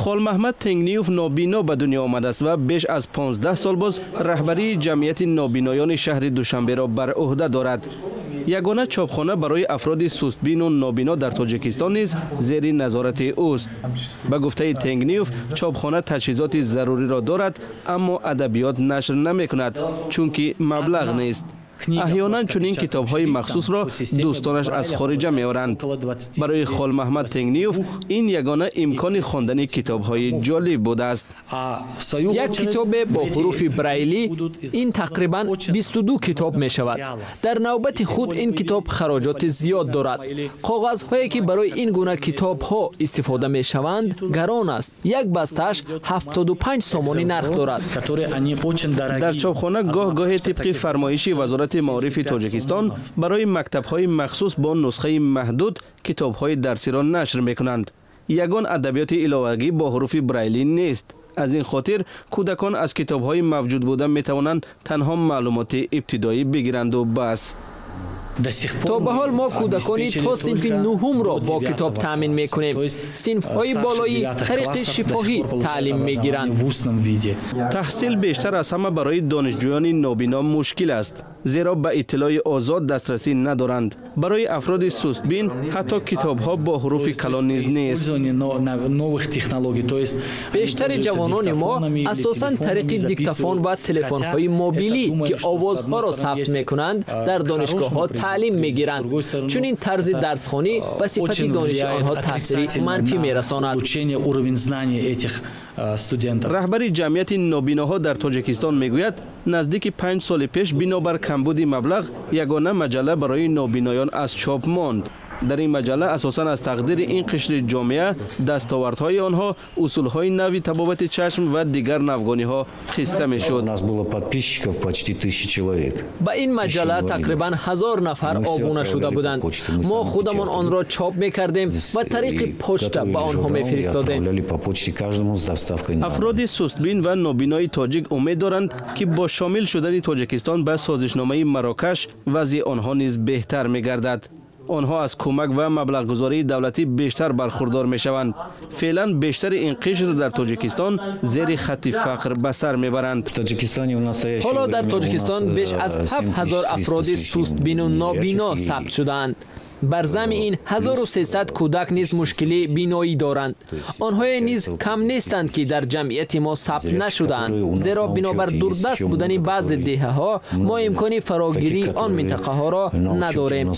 خال محمد تنگنیوف نابینا به دنیا آمده است و بیش از 15 سال باز رهبری جمعیت نابینایان شهر دوشنبه را بر عهده دارد. یگانه چاپخانه برای افراد سستبین و نابینا در تاجیکستان نیز زیر نظارت اوست. به گفته تنگنیوف چاپخانه تجهیزات ضروری را دارد اما ادبیات نشر نمی‌کند چون که مبلغ نیست. احیانا چنین کتاب‌های مخصوص را دوستانش از خارج می‌آورند. برای خال محمد تنگنیوف این یگانه امکان خواندن کتاب‌های جالب بوده است. یک کتاب با حروف برایلی این تقریباً 22 کتاب می‌شود. در نوبت خود این کتاب خراجات زیاد دارد. کاغذهایی که برای این گونه کتاب‌ها استفاده می‌شوند گران است. یک بسته‌اش 75 سومانی نرخ دارد. در چاپخانه گاه طبق فرمایش وزارت معارف تاجیکستان برای مکتب‌های مخصوص با نسخه محدود کتاب‌های درسی را نشر می‌کنند. یگان ادبیات علاوه‌ای با حروف برایلی نیست. از این خاطر کودکان از کتاب‌های موجود بوده می‌توانند تنها معلومات ابتدایی بگیرند و بس. تا به حال ما کودکانی تا صنف نهم را با کتاب تامین میکنیم. صنف‌های بالایی طریق شفاهی تعلیم میگیرند. تحصیل بیشتر از همه برای دانشجویان نابینا مشکل است، زیرا به اطلاع آزاد دسترسی ندارند. برای افراد سستبین حتی کتاب‌ها با حروف کلان نیز نیست. بیشتر جوانان ما اساساً طریق دیکتافون و تلفن‌های موبیلی که آوازها را ثبت میکنند در دانشگاه‌ها تعلیم میگیرند. چون این طرز درسخوانی به صفت دانش آنها تاثیر منفی میرساند. رهبری جمعیت نابیناها در تاجیکستان میگوید نزدیک 5 سال پیش بنابر کمبود مبلغ یگانه مجله برای نابینایان از چاپ ماند. در این مجله اساساً از تقدیر این قشر جامعه، دستاوردهای آنها، اصولهای نوی طبابت چشم و دیگر نوگانی‌ها قصه می‌شد. با این مجله تقریباً 1000 نفر آبونه شده بودند. ما خودمان آن را چاپ می‌کردیم و طریق پست به آنها می‌فرستادیم. افراد سستبین و نابینای تاجیک امید دارند که با شامل شدن تاجیکستان به سازشنامه مراکش وضع آنها نیز بهتر می‌گردد. آنها از کمک و مبلغ گذاری دولتی بیشتر برخوردار می شوند. فعلا بیشتر این قشر در تاجیکستان زیر خط فقر به سر می برند. حالا در تاجیکستان بیش از 7000 افراد سستبین و نابینا ثبت شدند. بر ضمن این 1300 کودک نیز مشکلی بینایی دارند. آنها نیز کم نیستند که در جمعیت ما ثبت نشدند، زیرا بنابر دوردست بودن بعض دهه‌ها ما امکان فراگیری آن منطقه ها را نداریم.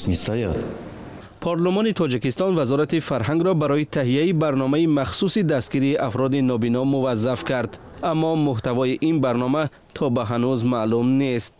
پارلمان تاجیکستان وزارت فرهنگ را برای تهیه برنامه مخصوص دستگیری افراد نابینا موظف کرد، اما محتوای این برنامه تا به هنوز معلوم نیست.